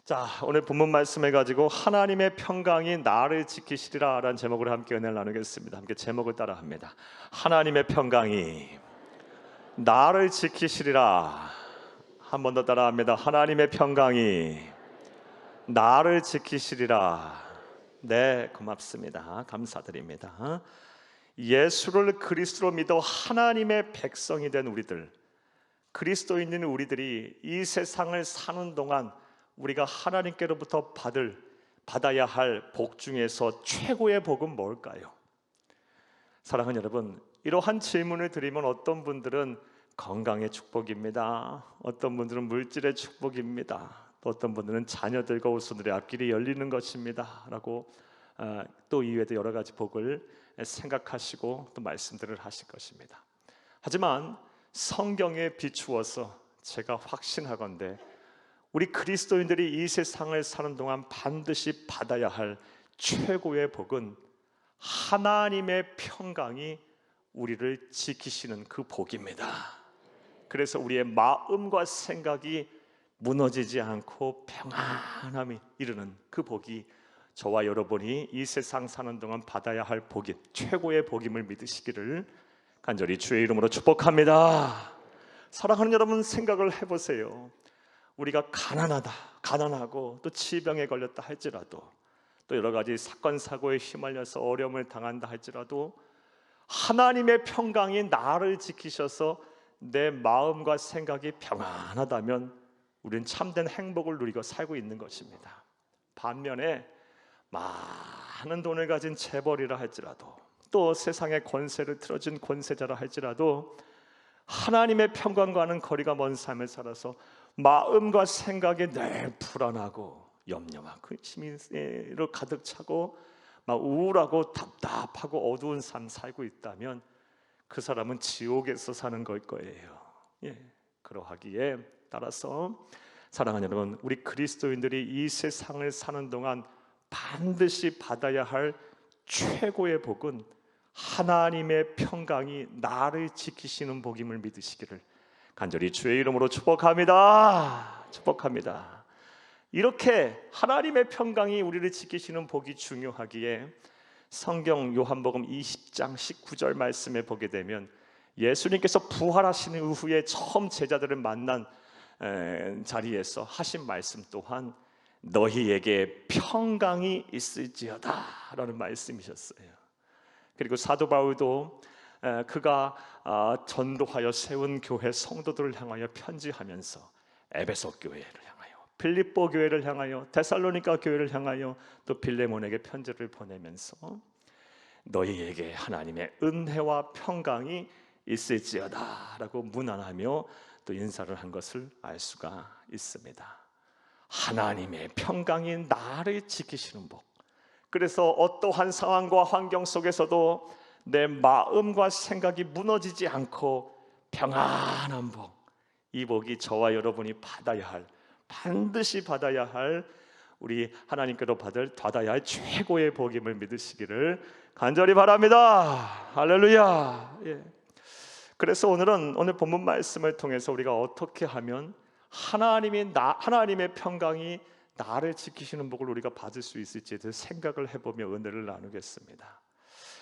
자, 오늘 본문 말씀해 가지고 하나님의 평강이 나를 지키시리라 라는 제목으로 함께 은혜를 나누겠습니다. 함께 제목을 따라 합니다. 하나님의 평강이 나를 지키시리라. 한 번 더 따라 합니다. 하나님의 평강이 나를 지키시리라. 네, 고맙습니다. 감사드립니다. 예수를 그리스도로 믿어 하나님의 백성이 된 우리들, 그리스도인인 우리들이 이 세상을 사는 동안 우리가 하나님께로부터 받아야 할 복 중에서 최고의 복은 뭘까요? 사랑하는 여러분, 이러한 질문을 드리면 어떤 분들은 건강의 축복입니다. 어떤 분들은 물질의 축복입니다. 또 어떤 분들은 자녀들과 후손들의 앞길이 열리는 것입니다 라고 또 이외에도 여러 가지 복을 생각하시고 또 말씀들을 하실 것입니다. 하지만 성경에 비추어서 제가 확신하건대 우리 그리스도인들이 이 세상을 사는 동안 반드시 받아야 할 최고의 복은 하나님의 평강이 우리를 지키시는 그 복입니다. 그래서 우리의 마음과 생각이 무너지지 않고 평안함이 이르는 그 복이 저와 여러분이 이 세상 사는 동안 받아야 할 복이 최고의 복임을 믿으시기를 간절히 주의 이름으로 축복합니다. 사랑하는 여러분, 생각을 해보세요. 우리가 가난하고 또 질병에 걸렸다 할지라도 또 여러 가지 사건 사고에 휘말려서 어려움을 당한다 할지라도 하나님의 평강이 나를 지키셔서 내 마음과 생각이 평안하다면 우리는 참된 행복을 누리고 살고 있는 것입니다. 반면에 많은 돈을 가진 재벌이라 할지라도 또 세상의 권세를 틀어진 권세자라 할지라도 하나님의 평강과는 거리가 먼 삶을 살아서 마음과 생각이 늘 불안하고 염려하고 심리로 가득 차고 막 우울하고 답답하고 어두운 삶 살고 있다면 그 사람은 지옥에서 사는 걸 거예요. 그러하기에 따라서 사랑하는 여러분, 우리 그리스도인들이 이 세상을 사는 동안 반드시 받아야 할 최고의 복은 하나님의 평강이 나를 지키시는 복임을 믿으시기를 간절히 주의 이름으로 축복합니다. 이렇게 하나님의 평강이 우리를 지키시는 복이 중요하기에 성경 요한복음 20장 19절 말씀에 보게 되면 예수님께서 부활하신 이후에 처음 제자들을 만난 자리에서 하신 말씀 또한 너희에게 평강이 있을지어다 라는 말씀이셨어요. 그리고 사도 바울도 그가 전도하여 세운 교회 성도들을 향하여 편지하면서 에베소 교회를 향하여, 빌립보 교회를 향하여, 데살로니가 교회를 향하여 또 빌레몬에게 편지를 보내면서 너희에게 하나님의 은혜와 평강이 있을지어다 라고 문안하며 또 인사를 한 것을 알 수가 있습니다. 하나님의 평강이 나를 지키시는 복, 그래서 어떠한 상황과 환경 속에서도 내 마음과 생각이 무너지지 않고 평안한 복, 이 복이 저와 여러분이 반드시 받아야 할 우리 하나님께로 받아야 할 최고의 복임을 믿으시기를 간절히 바랍니다. 할렐루야. 그래서 오늘 본문 말씀을 통해서 우리가 어떻게 하면 하나님의 평강이 나를 지키시는 복을 우리가 받을 수 있을지에 대해 생각을 해보며 은혜를 나누겠습니다.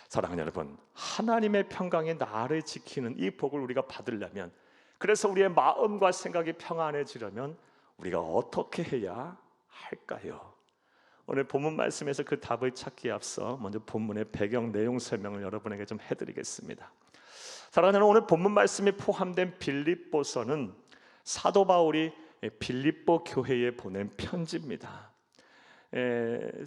사랑하는 여러분, 하나님의 평강이 나를 지키는 이 복을 우리가 받으려면, 그래서 우리의 마음과 생각이 평안해지려면 우리가 어떻게 해야 할까요? 오늘 본문 말씀에서 그 답을 찾기에 앞서 먼저 본문의 배경 내용 설명을 여러분에게 좀 해드리겠습니다. 사랑하는 여러분, 오늘 본문 말씀이 포함된 빌립보서는 사도 바울이 빌립보 교회에 보낸 편지입니다.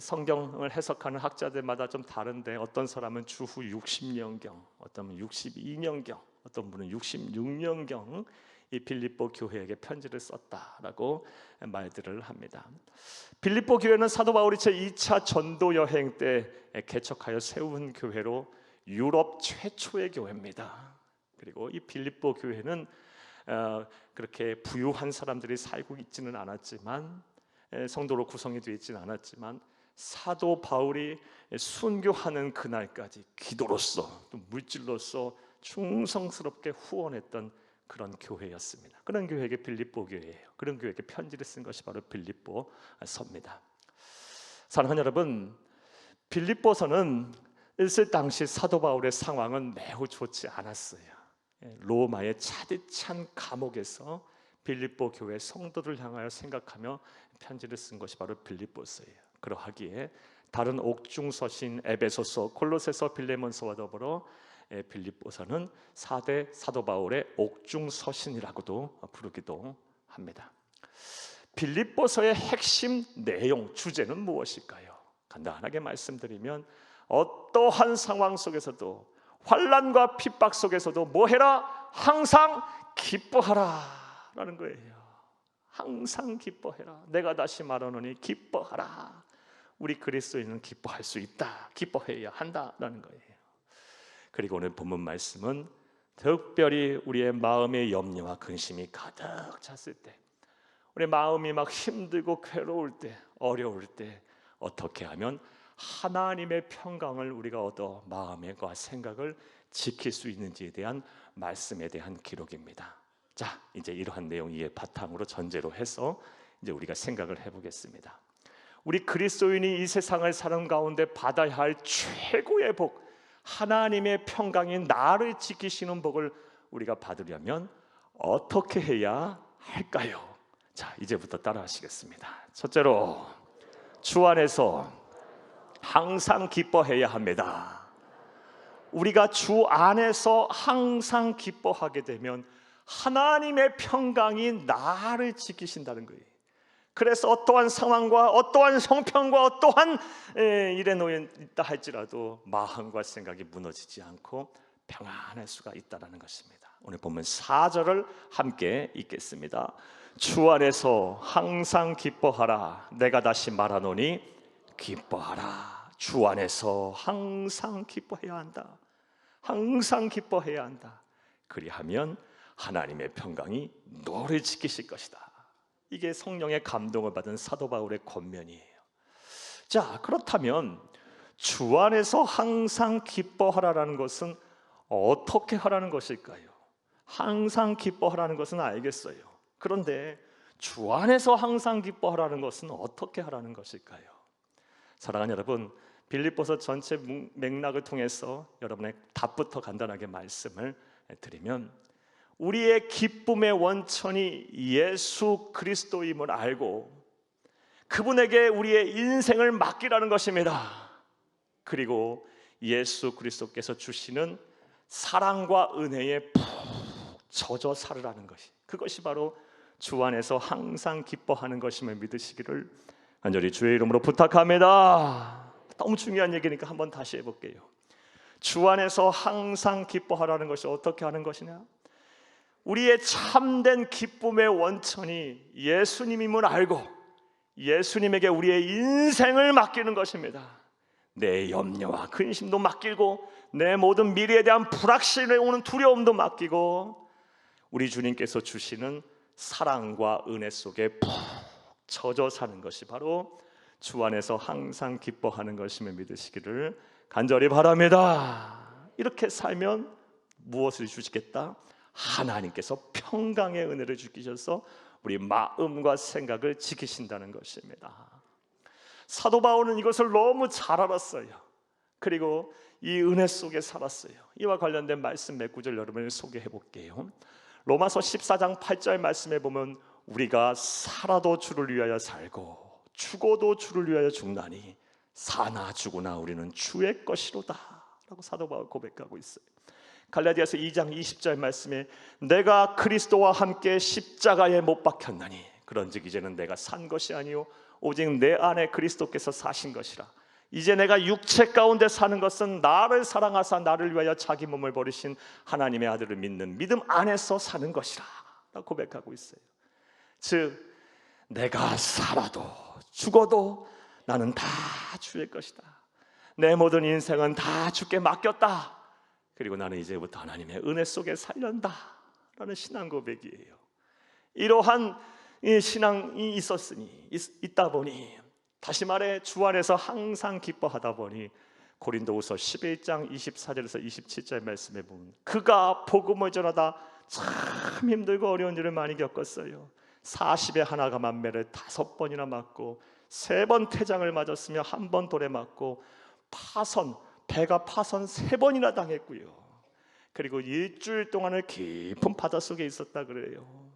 성경을 해석하는 학자들마다 좀 다른데 어떤 사람은 주후 60년경, 어떤 분은 62년경, 어떤 분은 66년경 이 빌립보 교회에게 편지를 썼다라고 말들을 합니다. 빌립보 교회는 사도 바울이 제2차 전도 여행 때 개척하여 세운 교회로 유럽 최초의 교회입니다. 그리고 이 빌립보 교회는 그렇게 부유한 사람들이 살고 있지는 않았지만, 성도로 구성이 되어 있지는 않았지만 사도 바울이 순교하는 그날까지 기도로서 또 물질로서 충성스럽게 후원했던 그런 교회였습니다. 그런 교회에게 빌립보 교회예요. 그런 교회에게 편지를 쓴 것이 바로 빌립보서입니다. 사랑하는 여러분, 빌립보서는 있을 당시 사도 바울의 상황은 매우 좋지 않았어요. 로마의 차디 찬 감옥에서 빌립보 교회 성도들 향하여 생각하며 편지를 쓴 것이 바로 빌립보서예요. 그러하기에 다른 옥중서신 에베소서, 골로새서, 빌레몬서와 더불어 빌립보서는 4대 사도 바울의 옥중서신이라고도 부르기도 합니다. 빌립보서의 핵심 내용, 주제는 무엇일까요? 간단하게 말씀드리면 어떠한 상황 속에서도, 환난과 핍박 속에서도 뭐해라? 항상 기뻐하라 라는 거예요. 항상 기뻐해라. 내가 다시 말하노니 기뻐하라. 우리 그리스도인은 기뻐할 수 있다, 기뻐해야 한다라는 거예요. 그리고 오늘 본문 말씀은 특별히 우리의 마음의 염려와 근심이 가득 찼을 때, 우리 마음이 막 힘들고 괴로울 때, 어려울 때 어떻게 하면 하나님의 평강을 우리가 얻어 마음과 생각을 지킬 수 있는지에 대한 말씀에 대한 기록입니다. 자, 이제 이러한 내용 이해 바탕으로 전제로 해서 이제 우리가 생각을 해보겠습니다. 우리 그리스도인이 이 세상을 사는 가운데 받아야 할 최고의 복, 하나님의 평강이 나를 지키시는 복을 우리가 받으려면 어떻게 해야 할까요? 자, 이제부터 따라하시겠습니다. 첫째로, 주 안에서 항상 기뻐해야 합니다. 우리가 주 안에서 항상 기뻐하게 되면 하나님의 평강이 나를 지키신다는 거예요. 그래서 어떠한 상황과 어떠한 형편과 어떠한 일에 놓여 있다 할지라도 마음과 생각이 무너지지 않고 평안할 수가 있다는 것입니다. 오늘 본문 4절을 함께 읽겠습니다. 주 안에서 항상 기뻐하라. 내가 다시 말하노니 기뻐하라. 주 안에서 항상 기뻐해야 한다. 항상 기뻐해야 한다. 그리하면 하나님의 평강이 너를 지키실 것이다. 이게 성령의 감동을 받은 사도 바울의 권면이에요. 자, 그렇다면 주 안에서 항상 기뻐하라는 것은 어떻게 하라는 것일까요? 항상 기뻐하라는 것은 알겠어요. 그런데 주 안에서 항상 기뻐하라는 것은 어떻게 하라는 것일까요? 사랑하는 여러분, 빌립보서 전체 맥락을 통해서 여러분의 답부터 간단하게 말씀을 드리면, 우리의 기쁨의 원천이 예수 그리스도임을 알고 그분에게 우리의 인생을 맡기라는 것입니다. 그리고 예수 그리스도께서 주시는 사랑과 은혜에 푹 젖어 살으라는 것이, 그것이 바로 주 안에서 항상 기뻐하는 것임을 믿으시기를 간절히 주의 이름으로 부탁합니다. 너무 중요한 얘기니까 한번 다시 해볼게요. 주 안에서 항상 기뻐하라는 것이 어떻게 하는 것이냐? 우리의 참된 기쁨의 원천이 예수님임을 알고 예수님에게 우리의 인생을 맡기는 것입니다. 내 염려와 근심도 맡기고 내 모든 미래에 대한 불확실에 오는 두려움도 맡기고 우리 주님께서 주시는 사랑과 은혜 속에 푹 젖어 사는 것이 바로 주 안에서 항상 기뻐하는 것임을 믿으시기를 간절히 바랍니다. 이렇게 살면 무엇을 주시겠다? 하나님께서 평강의 은혜를 주시셔서 우리 마음과 생각을 지키신다는 것입니다. 사도 바울은 이것을 너무 잘 알았어요. 그리고 이 은혜 속에 살았어요. 이와 관련된 말씀 몇 구절 여러분을 소개해 볼게요. 로마서 14장 8절 말씀에 보면 우리가 살아도 주를 위하여 살고 죽어도 주를 위하여 죽나니 사나 죽으나 우리는 주의 것이로다 라고 사도 바울 고백하고 있어요. 갈라디아서 2장 20절 말씀에 내가 그리스도와 함께 십자가에 못 박혔나니 그런즉 이제는 내가 산 것이 아니요 오직 내 안에 그리스도께서 사신 것이라. 이제 내가 육체 가운데 사는 것은 나를 사랑하사 나를 위하여 자기 몸을 버리신 하나님의 아들을 믿는 믿음 안에서 사는 것이라 라고 고백하고 있어요. 즉 내가 살아도 죽어도 나는 다 주의 것이다. 내 모든 인생은 다 주께 맡겼다. 그리고 나는 이제부터 하나님의 은혜 속에 살련다 라는 신앙 고백이에요. 이러한 신앙이 있다 보니, 다시 말해 주 안에서 항상 기뻐하다 보니 고린도후서 11장 24절에서 27절 말씀에 보면 그가 복음을 전하다 참 힘들고 어려운 일을 많이 겪었어요. 40에 하나 감한매를 5번이나 맞고 3번 태장을 맞았으며 1번 돌에 맞고 배가 파손 3번이나 당했고요. 그리고 일주일 동안을 깊은 바닷속에 있었다 그래요.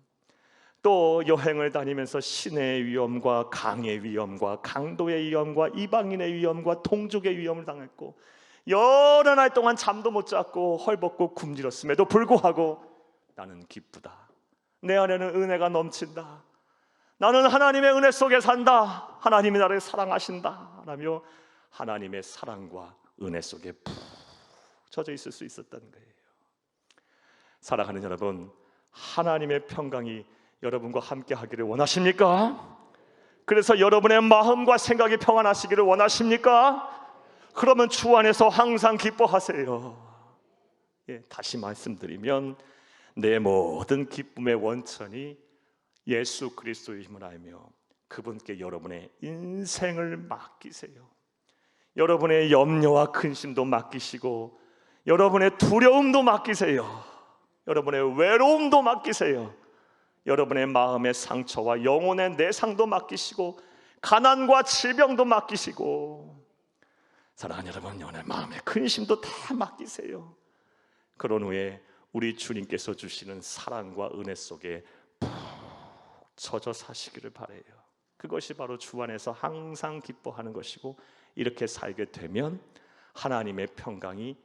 또 여행을 다니면서 시내의 위험과 강의 위험과 강도의 위험과 이방인의 위험과 동족의 위험을 당했고 여러 날 동안 잠도 못 잤고 헐벗고 굶주렸음에도 불구하고 나는 기쁘다. 내 안에는 은혜가 넘친다. 나는 하나님의 은혜 속에 산다. 하나님이 나를 사랑하신다 라며 하나님의 사랑과 은혜 속에 푹 젖어 있을 수 있었다는 거예요. 사랑하는 여러분, 하나님의 평강이 여러분과 함께 하기를 원하십니까? 그래서 여러분의 마음과 생각이 평안하시기를 원하십니까? 그러면 주 안에서 항상 기뻐하세요. 다시 말씀드리면 내 모든 기쁨의 원천이 예수 그리스도임을 알며 그분께 여러분의 인생을 맡기세요. 여러분의 염려와 근심도 맡기시고 여러분의 두려움도 맡기세요. 여러분의 외로움도 맡기세요. 여러분의 마음의 상처와 영혼의 내상도 맡기시고 가난과 질병도 맡기시고 사랑하는 여러분, 여러분의 마음의 근심도 다 맡기세요. 그런 후에 우리 주님께서 주시는 사랑과 은혜 속에 푹 젖어 사시기를 바라요. 그것이 바로 주 안에서 항상 기뻐하는 것이고 이렇게 살게 되면 하나님의 평강이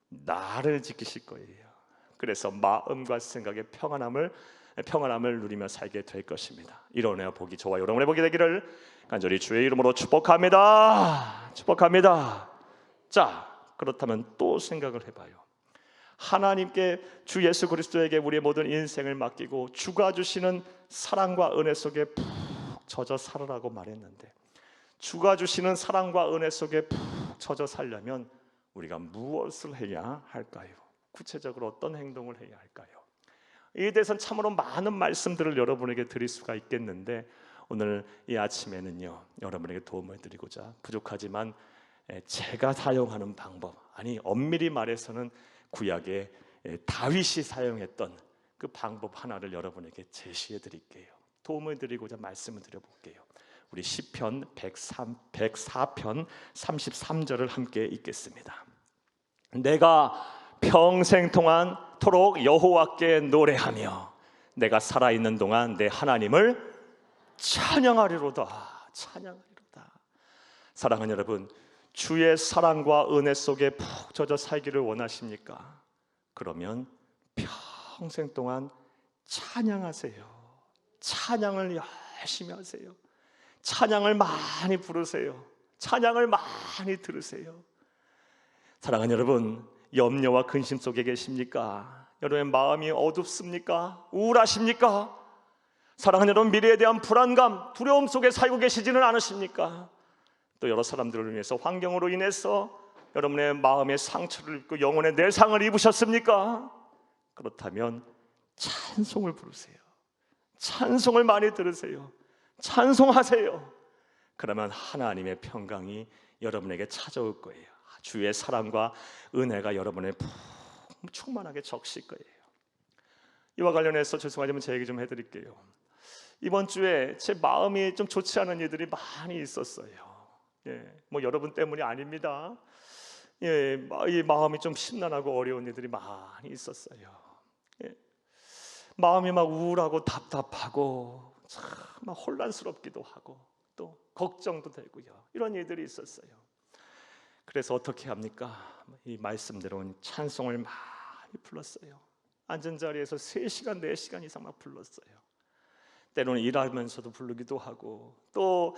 나를 지키실 거예요. 그래서 마음과 생각의 평안함을 누리며 살게 될 것입니다. 이런 은혜와 복이 저와 여러분의 복이 되기를 간절히 주의 이름으로 축복합니다. 축복합니다. 자, 그렇다면 또 생각을 해봐요. 하나님께 주 예수 그리스도에게 우리의 모든 인생을 맡기고 주가 주시는 사랑과 은혜 속에 푹 젖어 살으라고 말했는데 주가 주시는 사랑과 은혜 속에 푹 젖어 살려면 우리가 무엇을 해야 할까요? 구체적으로 어떤 행동을 해야 할까요? 이에 대해서는 참으로 많은 말씀들을 여러분에게 드릴 수가 있겠는데 오늘 이 아침에는요 여러분에게 도움을 드리고자 부족하지만 제가 사용하는 방법, 아니 엄밀히 말해서는 구약의 다윗이 사용했던 그 방법 하나를 여러분에게 제시해 드릴게요. 도움을 드리고자 말씀을 드려볼게요. 우리 시편 104편 33절을 함께 읽겠습니다. 내가 평생 동안 토록 여호와께 노래하며 내가 살아있는 동안 내 하나님을 찬양하리로다. 찬양하리로다. 사랑하는 여러분, 주의 사랑과 은혜 속에 푹 젖어 살기를 원하십니까? 그러면 평생 동안 찬양하세요. 찬양을 열심히 하세요. 찬양을 많이 부르세요. 찬양을 많이 들으세요. 사랑하는 여러분, 염려와 근심 속에 계십니까? 여러분의 마음이 어둡습니까? 우울하십니까? 사랑하는 여러분, 미래에 대한 불안감, 두려움 속에 살고 계시지는 않으십니까? 또 여러 사람들을 위해서 환경으로 인해서 여러분의 마음의 상처를 입고 영혼의 내상을 입으셨습니까? 그렇다면 찬송을 부르세요. 찬송을 많이 들으세요. 찬송하세요. 그러면 하나님의 평강이 여러분에게 찾아올 거예요. 주의 사랑과 은혜가 여러분의 충만하게 적실 거예요. 이와 관련해서 죄송하지만 제 얘기 좀 해드릴게요. 이번 주에 제 마음이 좀 좋지 않은 일들이 많이 있었어요. 뭐 여러분 때문이 아닙니다. 이 마음이 좀 심란하고 어려운 일들이 많이 있었어요. 마음이 막 우울하고 답답하고 참 막 혼란스럽기도 하고 또 걱정도 되고요. 이런 일들이 있었어요. 그래서 어떻게 합니까? 이 말씀대로 찬송을 많이 불렀어요. 앉은 자리에서 3시간, 4시간 이상 막 불렀어요. 때로는 일하면서도 부르기도 하고 또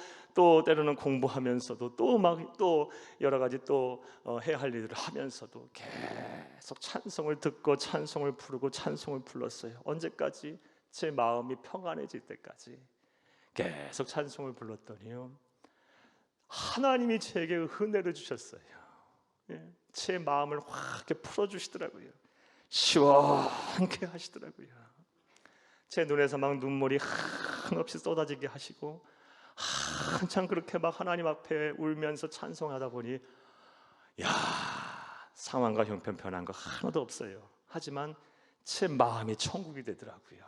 때로는 공부하면서도 또 여러 가지 또 해야 할 일을 하면서도 계속 찬송을 듣고 찬송을 부르고 찬송을 불렀어요. 언제까지? 제 마음이 평안해질 때까지 계속 찬송을 불렀더니요 하나님이 제게 은혜를 주셨어요. 제 마음을 확 이렇게 풀어주시더라고요. 시원하게 하시더라고요. 제 눈에서 막 눈물이 한없이 쏟아지게 하시고 한참 그렇게 막 하나님 앞에 울면서 찬송하다 보니 상황과 형편 변한 거 하나도 없어요. 하지만 제 마음이 천국이 되더라고요.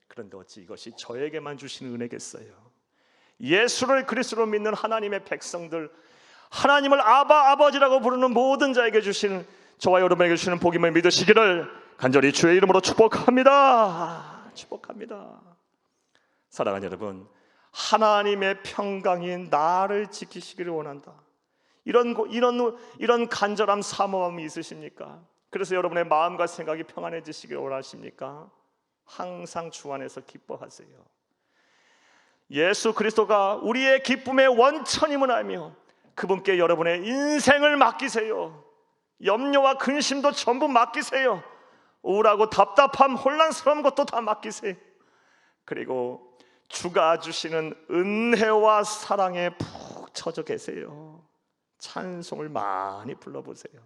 그런데 어찌 이것이 저에게만 주시는 은혜겠어요? 예수를 그리스도로 믿는 하나님의 백성들, 하나님을 아바 아버지라고 부르는 모든 자에게 주시는, 저와 여러분에게 주시는 복임을 믿으시기를 간절히 주의 이름으로 축복합니다. 축복합니다. 사랑하는 여러분, 하나님의 평강이 나를 지키시기를 원한다. 이런 간절함, 사모함이 있으십니까? 그래서 여러분의 마음과 생각이 평안해지시기를 원하십니까? 항상 주 안에서 기뻐하세요. 예수 그리스도가 우리의 기쁨의 원천임을 알며 그분께 여러분의 인생을 맡기세요. 염려와 근심도 전부 맡기세요. 우울하고 답답함, 혼란스러운 것도 다 맡기세요. 그리고 주가 주시는 은혜와 사랑에 푹 처져 계세요. 찬송을 많이 불러보세요.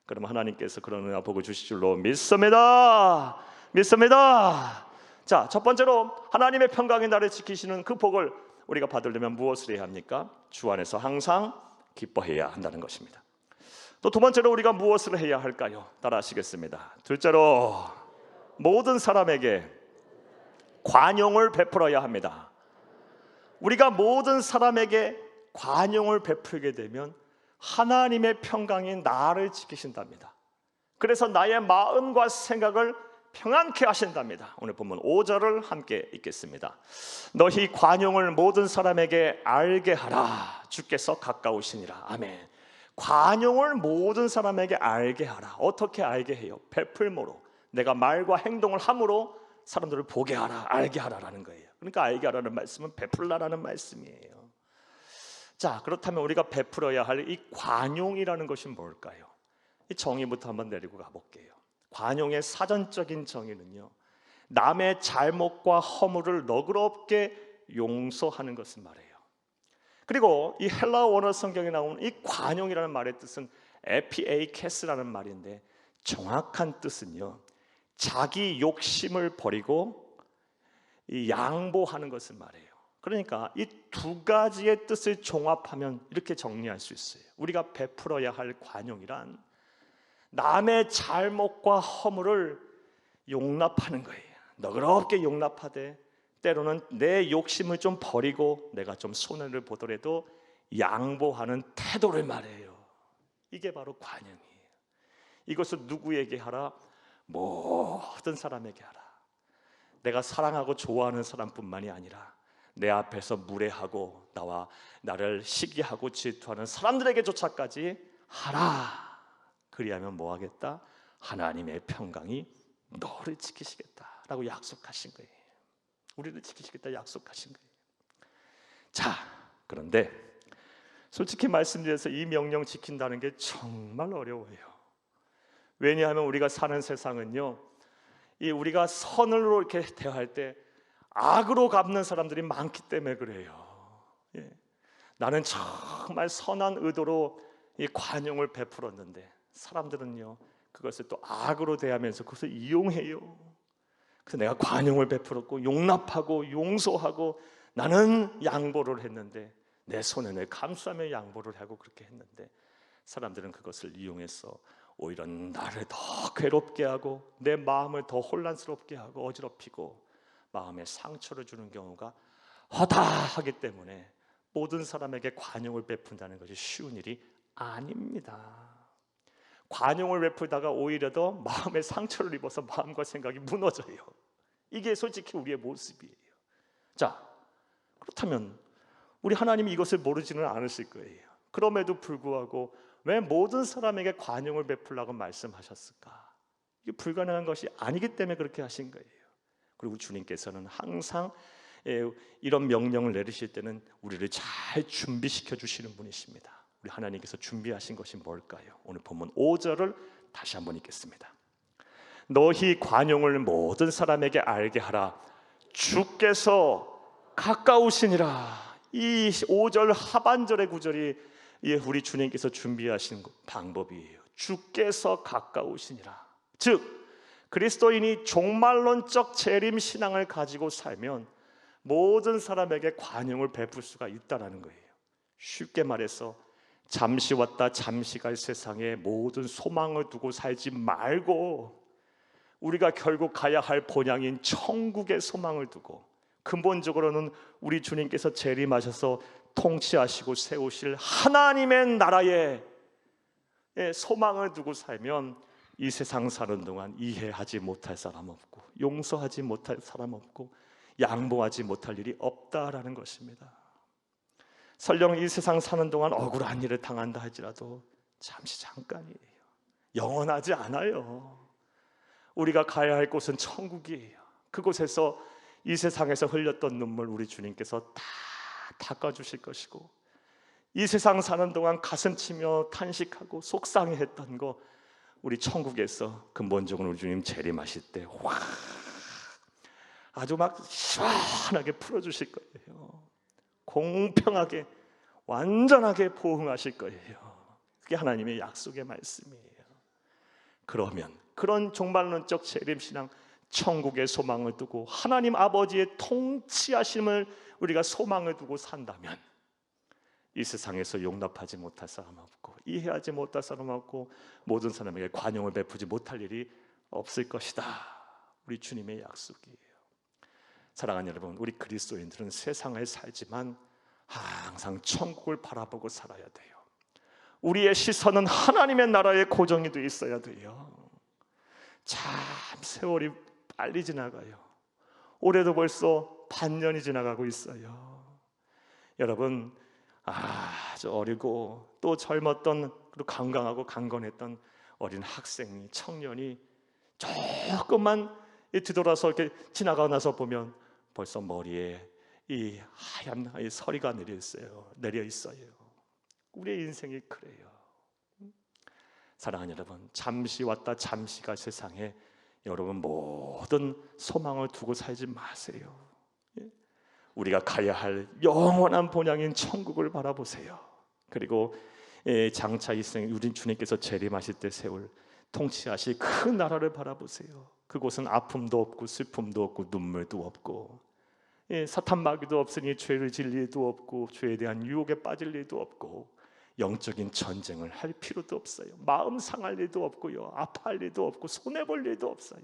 그럼 하나님께서 그런 은혜 복을 주실 줄로 믿습니다. 믿습니다. 자, 첫 번째로 하나님의 평강이 나를 지키시는 그 복을 우리가 받으려면 무엇을 해야 합니까? 주 안에서 항상 기뻐해야 한다는 것입니다. 또 두 번째로 우리가 무엇을 해야 할까요? 따라하시겠습니다. 둘째로 모든 사람에게 관용을 베풀어야 합니다. 우리가 모든 사람에게 관용을 베풀게 되면 하나님의 평강이 나를 지키신답니다. 그래서 나의 마음과 생각을 평안케 하신답니다. 오늘 본문 5절을 함께 읽겠습니다. 너희 관용을 모든 사람에게 알게 하라. 주께서 가까우시니라. 아멘. 관용을 모든 사람에게 알게 하라. 어떻게 알게 해요? 베풀므로, 내가 말과 행동을 함으로 사람들을 보게 하라, 알게 하라라는 거예요. 그러니까 알게 하라는 말씀은 베풀라라는 말씀이에요. 자, 그렇다면 우리가 베풀어야 할 이 관용이라는 것이 뭘까요? 이 정의부터 한번 내리고 가볼게요. 관용의 사전적인 정의는요, 남의 잘못과 허물을 너그럽게 용서하는 것을 말해요. 그리고 이 헬라어 원어 성경에 나오는 이 관용이라는 말의 뜻은 에피에이케스라는 말인데, 정확한 뜻은요, 자기 욕심을 버리고 이 양보하는 것을 말해요. 그러니까 이 두 가지의 뜻을 종합하면 이렇게 정리할 수 있어요. 우리가 베풀어야 할 관용이란 남의 잘못과 허물을 용납하는 거예요. 너그럽게 용납하되 때로는 내 욕심을 좀 버리고 내가 좀 손해를 보더라도 양보하는 태도를 말해요. 이게 바로 관용이에요. 이것을 누구에게 하라? 모든 사람에게 하라. 내가 사랑하고 좋아하는 사람뿐만이 아니라 내 앞에서 무례하고 나를 시기하고 질투하는 사람들에게조차까지 하라. 그리하면 뭐 하겠다? 하나님의 평강이 너를 지키시겠다라고 약속하신 거예요. 우리를 지키시겠다 약속하신 거예요. 자, 그런데 솔직히 말씀드려서 이 명령 지킨다는 게 정말 어려워요. 왜냐하면 우리가 사는 세상은요, 우리가 선으로 이렇게 대할 때 악으로 갚는 사람들이 많기 때문에 그래요. 예. 나는 정말 선한 의도로 이 관용을 베풀었는데 사람들은요, 그것을 또 악으로 대하면서 그것을 이용해요. 그래서 내가 관용을 베풀었고 용납하고 용서하고 나는 양보를 했는데, 내 손해를 감수하며 양보를 하고 그렇게 했는데, 사람들은 그것을 이용해서 오히려 나를 더 괴롭게 하고 내 마음을 더 혼란스럽게 하고 어지럽히고 마음에 상처를 주는 경우가 허다하기 때문에 모든 사람에게 관용을 베푼다는 것이 쉬운 일이 아닙니다. 관용을 베풀다가 오히려 더 마음에 상처를 입어서 마음과 생각이 무너져요. 이게 솔직히 우리의 모습이에요. 자, 그렇다면 우리 하나님이 이것을 모르지는 않으실 거예요. 그럼에도 불구하고 왜 모든 사람에게 관용을 베풀라고 말씀하셨을까? 이게 불가능한 것이 아니기 때문에 그렇게 하신 거예요. 그리고 주님께서는 항상 이런 명령을 내리실 때는 우리를 잘 준비시켜 주시는 분이십니다. 우리 하나님께서 준비하신 것이 뭘까요? 오늘 본문 5절을 다시 한번 읽겠습니다. 너희 관용을 모든 사람에게 알게 하라. 주께서 가까우시니라. 이 5절 하반절의 구절이 우리 주님께서 준비하신 방법이에요. 주께서 가까우시니라. 즉 그리스도인이 종말론적 재림 신앙을 가지고 살면 모든 사람에게 관용을 베풀 수가 있다는 거예요. 쉽게 말해서 잠시 왔다 잠시 갈 세상에 모든 소망을 두고 살지 말고 우리가 결국 가야 할 본향인 천국의 소망을 두고 근본적으로는 우리 주님께서 재림하셔서 통치하시고 세우실 하나님의 나라에 소망을 두고 살면 이 세상 사는 동안 이해하지 못할 사람 없고 용서하지 못할 사람 없고 양보하지 못할 일이 없다라는 것입니다. 설령 이 세상 사는 동안 억울한 일을 당한다 할지라도 잠시 잠깐이에요. 영원하지 않아요. 우리가 가야 할 곳은 천국이에요. 그곳에서 이 세상에서 흘렸던 눈물 우리 주님께서 다 닦아주실 것이고, 이 세상 사는 동안 가슴치며 탄식하고 속상해했던 거 우리 천국에서 근본적으로 우리 주님 재림하실 때 와 아주 막 시원하게 풀어주실 거예요. 공평하게 완전하게 보응하실 거예요. 그게 하나님의 약속의 말씀이에요. 그러면 그런 종말론적 재림신앙, 천국의 소망을 두고 하나님 아버지의 통치하심을 우리가 소망을 두고 산다면 이 세상에서 용납하지 못할 사람 없고 이해하지 못할 사람 없고 모든 사람에게 관용을 베푸지 못할 일이 없을 것이다. 우리 주님의 약속이에요. 사랑하는 여러분, 우리 그리스도인들은 세상을 살지만 항상 천국을 바라보고 살아야 돼요. 우리의 시선은 하나님의 나라에 고정이 돼 있어야 돼요. 참 세월이 빨리 지나가요. 올해도 벌써 반년이 지나가고 있어요. 여러분, 아주 어리고 또 젊었던, 그리고 건강하고 강건했던 어린 학생이, 청년이 조금만 뒤돌아서 이렇게 지나가고 나서 보면 벌써 머리에 이 하얀 서리가 내려 있어요. 우리의 인생이 그래요. 사랑하는 여러분, 잠시 왔다 잠시 갈 세상에 여러분 모든 소망을 두고 살지 마세요. 우리가 가야 할 영원한 본향인 천국을 바라보세요. 그리고 장차 이 생 우리 주님께서 재림하실 때 세울 통치하실 그 나라를 바라보세요. 그곳은 아픔도 없고 슬픔도 없고 눈물도 없고 사탄 마귀도 없으니 죄를 질 일도 없고 죄에 대한 유혹에 빠질 일도 없고 영적인 전쟁을 할 필요도 없어요. 마음 상할 일도 없고요, 아파할 일도 없고 손해볼 일도 없어요.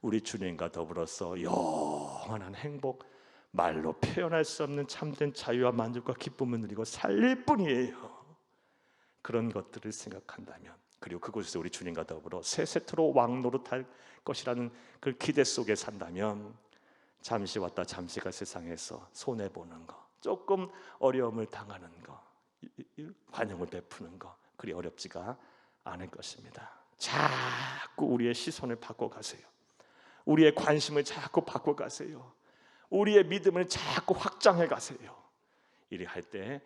우리 주님과 더불어서 영원한 행복, 말로 표현할 수 없는 참된 자유와 만족과 기쁨을 누리고 살릴 뿐이에요. 그런 것들을 생각한다면, 그리고 그곳에서 우리 주님과 더불어 세세토록 왕노릇할 것이라는 그 기대 속에 산다면, 잠시 왔다 잠시 갈 세상에서 손해보는 거, 조금 어려움을 당하는 거, 관용을 베푸는 거 그리 어렵지가 않을 것입니다. 자꾸 우리의 시선을 바꿔가세요. 우리의 관심을 자꾸 바꿔가세요. 우리의 믿음을 자꾸 확장해 가세요. 이리 할 때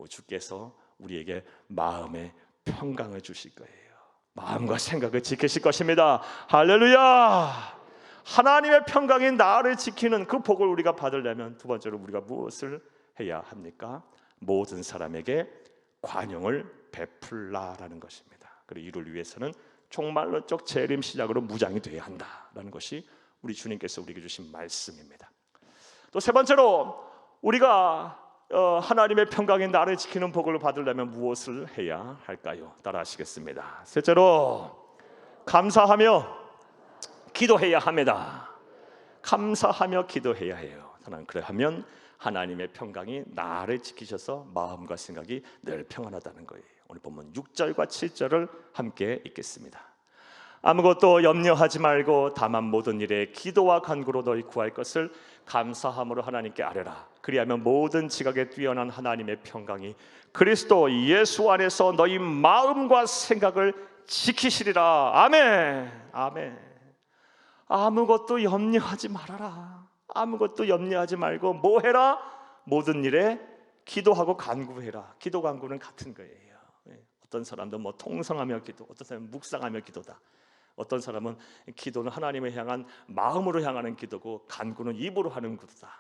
주께서 우리에게 마음의 평강을 주실 거예요. 마음과 생각을 지키실 것입니다. 할렐루야! 하나님의 평강이 나를 지키는 그 복을 우리가 받으려면 두 번째로 우리가 무엇을 해야 합니까? 모든 사람에게 관용을 베풀라라는 것입니다. 그리고 이를 위해서는 종말론적 재림 시작으로 무장이 되어야 한다라는 것이 우리 주님께서 우리에게 주신 말씀입니다. 또 세 번째로 우리가 하나님의 평강인 나를 지키는 복을 받으려면 무엇을 해야 할까요? 따라하시겠습니다. 셋째로 감사하며 기도해야 합니다. 감사하며 기도해야 해요. 그래야하면 하나님의 평강이 나를 지키셔서 마음과 생각이 늘 평안하다는 거예요. 오늘 본문 6절과 7절을 함께 읽겠습니다. 아무것도 염려하지 말고 다만 모든 일에 기도와 간구로 너희 구할 것을 감사함으로 하나님께 아뢰라. 그리하면 모든 지각에 뛰어난 하나님의 평강이 그리스도 예수 안에서 너희 마음과 생각을 지키시리라. 아멘. 아멘. 아무것도 염려하지 말아라. 아무것도 염려하지 말고 뭐 해라? 모든 일에 기도하고 간구해라. 기도 간구는 같은 거예요. 어떤 사람도 뭐 통성하며 기도, 어떤 사람은 묵상하며 기도다. 어떤 사람은 기도는 하나님을 향한 마음으로 향하는 기도고 간구는 입으로 하는 기도다.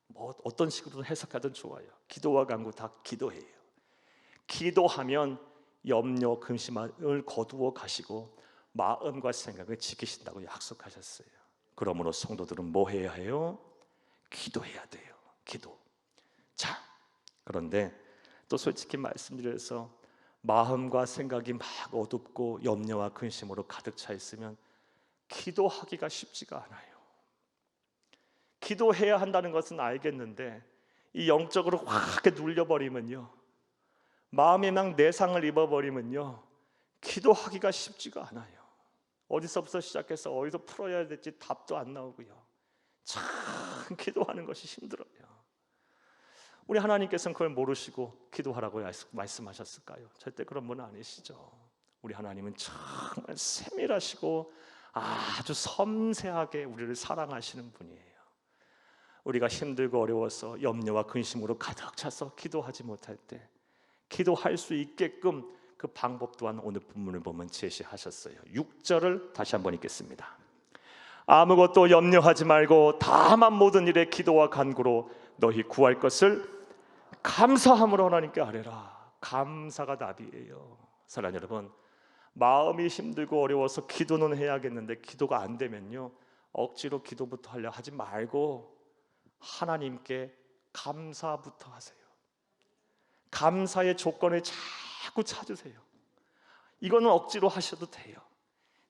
뭐 어떤 식으로 해석하든 좋아요. 기도와 간구 다 기도해요. 기도하면 염려, 근심을 거두어 가시고 마음과 생각을 지키신다고 약속하셨어요. 그러므로 성도들은 뭐 해야 해요? 기도해야 돼요. 기도. 자, 그런데 또 솔직히 말씀드려서 마음과 생각이 막 어둡고 염려와 근심으로 가득 차 있으면 기도하기가 쉽지가 않아요. 기도해야 한다는 것은 알겠는데 이 영적으로 확 눌려버리면요, 마음이 막 내상을 입어버리면요, 기도하기가 쉽지가 않아요. 어디서부터 시작해서 어디서 풀어야 될지 답도 안 나오고요, 참 기도하는 것이 힘들어요. 우리 하나님께서는 그걸 모르시고 기도하라고 말씀하셨을까요? 절대 그런 분은 아니시죠. 우리 하나님은 정말 세밀하시고 아주 섬세하게 우리를 사랑하시는 분이에요. 우리가 힘들고 어려워서 염려와 근심으로 가득 차서 기도하지 못할 때 기도할 수 있게끔 그 방법 또한 오늘 본문을 보면 제시하셨어요. 6절을 다시 한번 읽겠습니다. 아무것도 염려하지 말고 다만 모든 일에 기도와 간구로 너희 구할 것을 감사함으로 하나님께 아뢰라. 감사가 답이에요. 사랑하는 여러분, 마음이 힘들고 어려워서 기도는 해야겠는데 기도가 안 되면요, 억지로 기도부터 하려 하지 말고 하나님께 감사부터 하세요. 감사의 조건을 자꾸 찾으세요. 이거는 억지로 하셔도 돼요.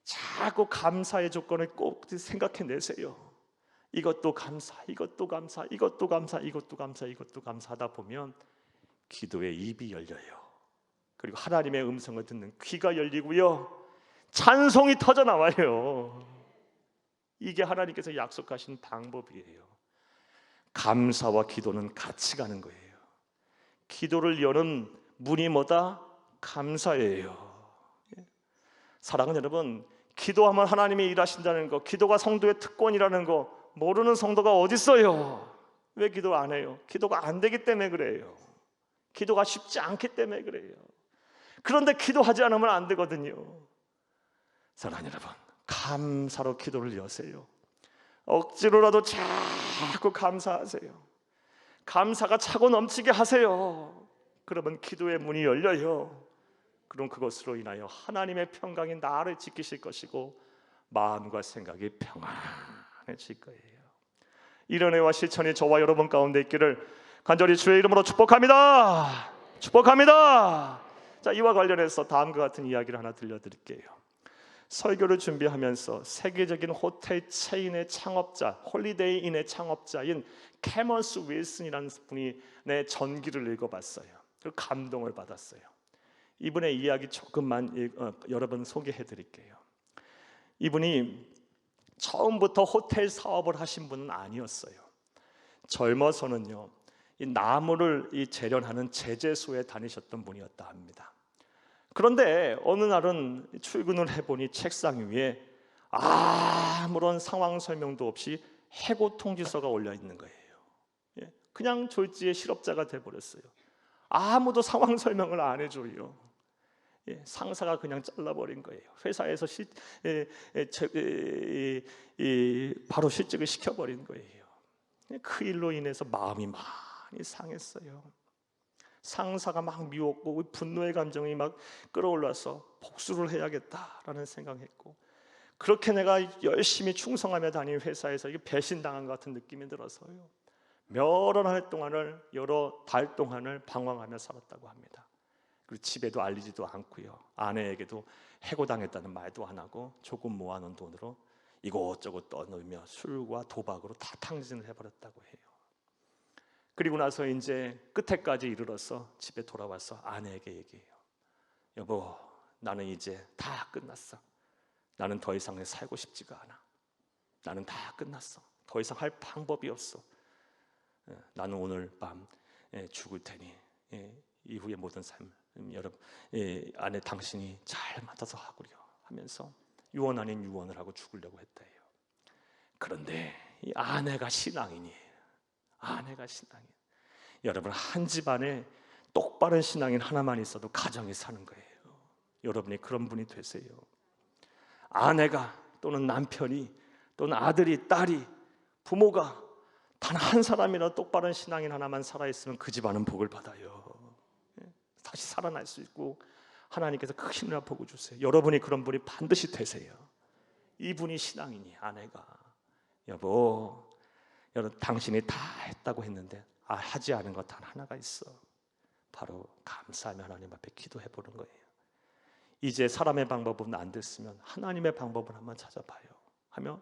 자꾸 감사의 조건을 꼭 생각해내세요. 이것도 감사, 이것도 감사, 이것도 감사, 이것도 감사, 이것도 감사하다 보면 기도의 입이 열려요. 그리고 하나님의 음성을 듣는 귀가 열리고요, 찬송이 터져 나와요. 이게 하나님께서 약속하신 방법이에요. 감사와 기도는 같이 가는 거예요. 기도를 여는 문이 뭐다? 감사예요. 사랑하는 여러분, 기도하면 하나님이 일하신다는 거, 기도가 성도의 특권이라는 거 모르는 성도가 어디 있어요? 왜 기도 안 해요? 기도가 안 되기 때문에 그래요. 기도가 쉽지 않기 때문에 그래요. 그런데 기도하지 않으면 안 되거든요. 사랑하는 여러분, 감사로 기도를 여세요. 억지로라도 자꾸 감사하세요. 감사가 차고 넘치게 하세요. 그러면 기도의 문이 열려요. 그럼 그것으로 인하여 하나님의 평강이 나를 지키실 것이고 마음과 생각이 평안해질 거예요. 이런 은혜와 실천이 저와 여러분 가운데 있기를 간절히 주의 이름으로 축복합니다. 축복합니다. 자, 이와 관련해서 다음과 같은 이야기를 하나 들려드릴게요. 설교를 준비하면서 세계적인 호텔 체인의 창업자, 홀리데이인의 창업자인 캐먼스 윌슨이라는 분이 내 전기를 읽어봤어요. 그리고 감동을 받았어요. 이분의 이야기 조금만 여러분 소개해드릴게요. 이분이 처음부터 호텔 사업을 하신 분은 아니었어요. 젊어서는요, 이 나무를 재련하는 제재소에 다니셨던 분이었다 합니다. 그런데 어느 날은 출근을 해보니 책상 위에 아무런 상황 설명도 없이 해고 통지서가 올려 있는 거예요. 그냥 졸지에 실업자가 돼버렸어요. 아무도 상황 설명을 안 해줘요. 상사가 그냥 잘라버린 거예요. 회사에서 바로 실직을 시켜버린 거예요. 그 일로 인해서 마음이 많이 상했어요. 상사가 막 미웠고 분노의 감정이 막 끌어올라서 복수를 해야겠다라는 생각했고, 그렇게 내가 열심히 충성하며 다닌 회사에서 이게 배신당한 것 같은 느낌이 들어서요, 여러 달 동안을 방황하며 살았다고 합니다. 그리고 집에도 알리지도 않고요, 아내에게도 해고당했다는 말도 안 하고 조금 모아놓은 돈으로 이곳저곳 떠놀며 술과 도박으로 다 탕진을 해버렸다고 해요. 그리고 나서 이제 끝에까지 이르러서 집에 돌아와서 아내에게 얘기해요. 여보, 나는 이제 다 끝났어. 나는 더 이상 살고 싶지가 않아. 나는 다 끝났어. 더 이상 할 방법이 없어. 나는 오늘 밤 죽을 테니 이후의 모든 삶 여러분 아내 당신이 잘 맡아서 하구려 하면서 유언 아닌 유언을 하고 죽으려고 했대요. 그런데 이 아내가 신앙인이에요. 아내가 신앙인. 여러분, 한 집안에 똑바른 신앙인 하나만 있어도 가정이 사는 거예요. 여러분이 그런 분이 되세요. 아내가 또는 남편이 또는 아들이 딸이 부모가 단 한 사람이나 똑바른 신앙인 하나만 살아있으면 그 집안은 복을 받아요. 다시 살아날 수 있고 하나님께서 큰 힘을 보고 주세요. 여러분이 그런 분이 반드시 되세요. 이분이 신앙인이 아내가 여보, 여러분 당신이 다 했다고 했는데 하지 않은 것 단 하나가 있어. 바로 감사하며 하나님 앞에 기도해 보는 거예요. 이제 사람의 방법은 안 됐으면 하나님의 방법을 한번 찾아봐요. 하며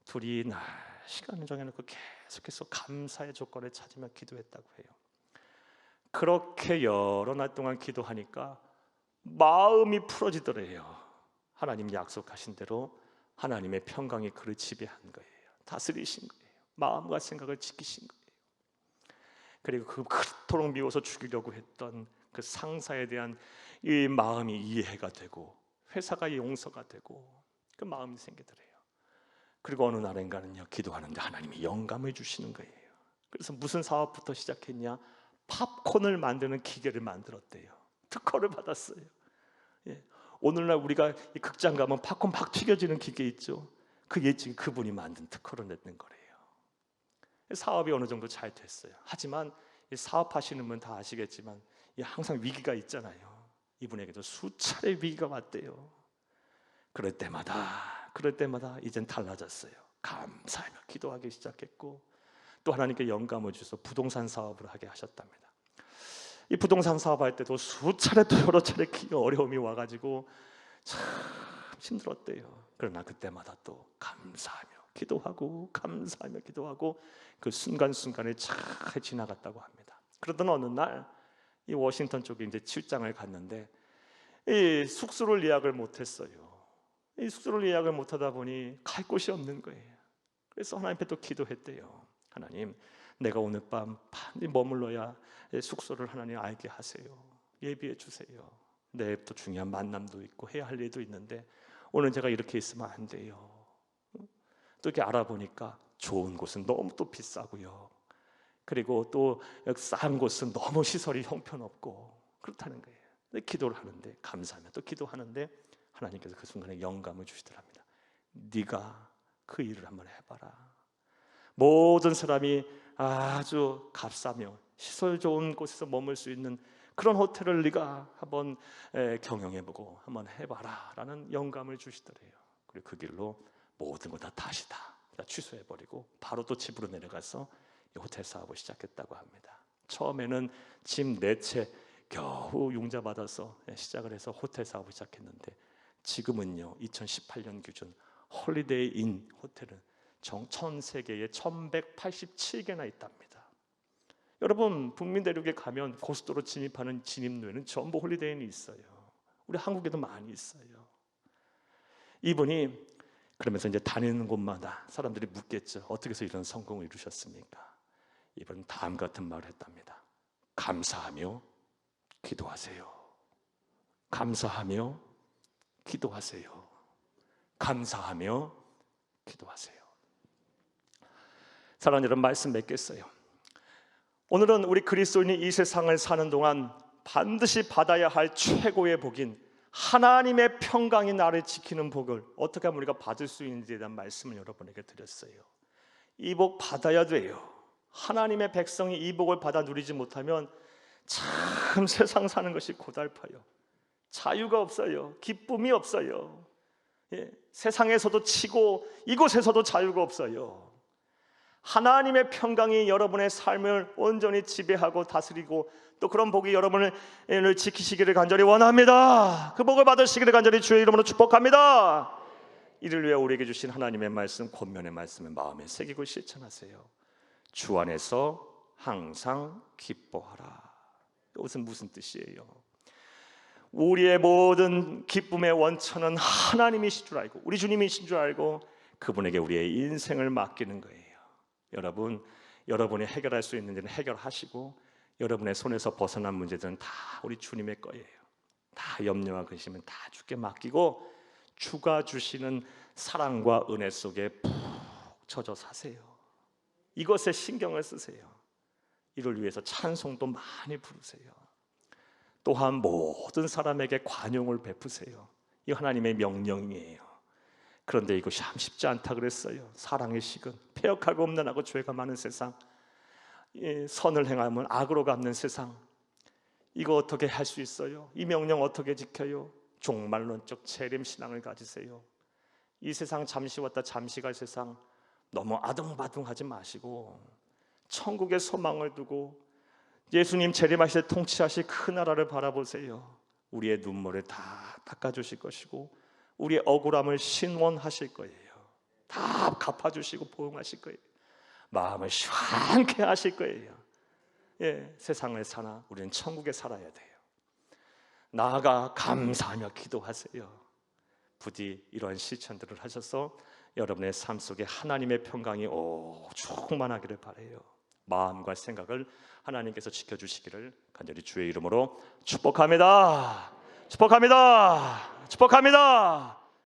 둘이 날 시간을 정해놓고 계속해서 감사의 조건을 찾으며 기도했다고 해요. 그렇게 여러 날 동안 기도하니까 마음이 풀어지더래요. 하나님 약속하신 대로 하나님의 평강이 그를 지배한 거예요. 다스리신 거예요. 마음과 생각을 지키신 거예요. 그리고 그토록 미워서 죽이려고 했던 그 상사에 대한 이 마음이 이해가 되고 회사가 용서가 되고 그 마음이 생기더래요. 그리고 어느 날인가는요, 기도하는데 하나님이 영감을 주시는 거예요. 그래서 무슨 사업부터 시작했냐? 팝콘을 만드는 기계를 만들었대요. 특허를 받았어요. 예. 오늘날 우리가 이 극장 가면 팝콘 막 튀겨지는 기계 있죠. 그게 지금 그분이 만든 특허를 냈는 거래요. 사업이 어느 정도 잘 됐어요. 하지만 이 사업하시는 분 다 아시겠지만 항상 위기가 있잖아요. 이분에게도 수차례 위기가 왔대요. 그럴 때마다 이젠 달라졌어요. 감사하며 기도하기 시작했고 또 하나님께 영감을 주셔서 부동산 사업을 하게 하셨답니다. 이 부동산 사업할 때도 수차례 또 여러 차례 어려움이 와가지고 참 힘들었대요. 그러나 그때마다 또 감사하며 기도하고 그 순간순간을 잘 지나갔다고 합니다. 그러던 어느 날 이 워싱턴 쪽에 이제 출장을 갔는데 이 숙소를 예약을 못했어요. 이 숙소를 예약을 못하다 보니 갈 곳이 없는 거예요. 그래서 하나님 앞에 또 기도했대요. 하나님, 내가 오늘 밤 반드시 머물러야 숙소를 하나님 알게 하세요. 예비해 주세요. 내일 또 중요한 만남도 있고 해야 할 일도 있는데 오늘 제가 이렇게 있으면 안 돼요. 또 이렇게 알아보니까 좋은 곳은 너무 또 비싸고요. 그리고 또 싼 곳은 너무 시설이 형편없고 그렇다는 거예요. 근데 기도를 하는데 감사하며 또 기도하는데 하나님께서 그 순간에 영감을 주시더랍니다. 네가 그 일을 한번 해봐라. 모든 사람이 아주 값싸며 시설 좋은 곳에서 머물 수 있는 그런 호텔을 네가 한번 경영해보고 한번 해봐라 라는 영감을 주시더래요. 그리고 그 길로 모든 거 다 취소해버리고 바로 또 집으로 내려가서 호텔 사업을 시작했다고 합니다. 처음에는 짐 4채 겨우 융자받아서 시작을 해서 호텔 사업을 시작했는데 지금은요 2018년 기준 홀리데이 인 호텔은 전 세계에 1187개나 있답니다. 여러분 북미 대륙에 가면 고속도로 진입하는 진입로에는 전부 홀리데이 인이 있어요. 우리 한국에도 많이 있어요. 이분이 그러면서 이제 다니는 곳마다 사람들이 묻겠죠. 어떻게 해서 이런 성공을 이루셨습니까? 이분은 다음 같은 말을 했답니다. 감사하며 기도하세요. 감사하며 기도하세요. 감사하며 기도하세요. 사랑하는 여러분, 말씀 맺겠어요. 오늘은 우리 그리스도인이 이 세상을 사는 동안 반드시 받아야 할 최고의 복인 하나님의 평강이 나를 지키는 복을 어떻게 하면 우리가 받을 수 있는지에 대한 말씀을 여러분에게 드렸어요. 이 복 받아야 돼요. 하나님의 백성이 이 복을 받아 누리지 못하면 참 세상 사는 것이 고달파요. 자유가 없어요. 기쁨이 없어요. 세상에서도 치고 이곳에서도 자유가 없어요. 하나님의 평강이 여러분의 삶을 온전히 지배하고 다스리고 또 그런 복이 여러분을 지키시기를 간절히 원합니다. 그 복을 받으시기를 간절히 주의 이름으로 축복합니다. 이를 위해 우리에게 주신 하나님의 말씀, 권면의 말씀을 마음에 새기고 실천하세요. 주 안에서 항상 기뻐하라. 이것은 무슨 뜻이에요? 우리의 모든 기쁨의 원천은 하나님이신 줄 알고 우리 주님이신 줄 알고 그분에게 우리의 인생을 맡기는 거예요. 여러분이 해결할 수 있는 일은 해결하시고 여러분의 손에서 벗어난 문제들은 다 우리 주님의 거예요. 다 염려와 근심은 다 주께 맡기고 주가 주시는 사랑과 은혜 속에 푹 젖어 사세요. 이것에 신경을 쓰세요. 이를 위해서 찬송도 많이 부르세요. 또한 모든 사람에게 관용을 베푸세요. 이 하나님의 명령이에요. 그런데 이것이 참 쉽지 않다 그랬어요. 사랑의 식은 패역하고 음란하고 죄가 많은 세상, 선을 행하면 악으로 갚는 세상, 이거 어떻게 할 수 있어요? 이 명령 어떻게 지켜요? 종말론적 재림신앙을 가지세요. 이 세상 잠시 왔다 잠시 갈 세상 너무 아둥바둥하지 마시고 천국의 소망을 두고 예수님 재림하실 때 통치하실 그 나라를 바라보세요. 우리의 눈물을 다 닦아주실 것이고 우리의 억울함을 신원하실 거예요. 다 갚아주시고 보응하실 거예요. 마음을 시원케 하실 거예요. 예, 세상을 사나 우리는 천국에 살아야 돼요. 나아가 감사하며 기도하세요. 부디 이러한 실천들을 하셔서 여러분의 삶 속에 하나님의 평강이 충만하기를 바라요. 마음과 생각을 하나님께서 지켜주시기를 간절히 주의 이름으로 축복합니다. 축복합니다. 축복합니다.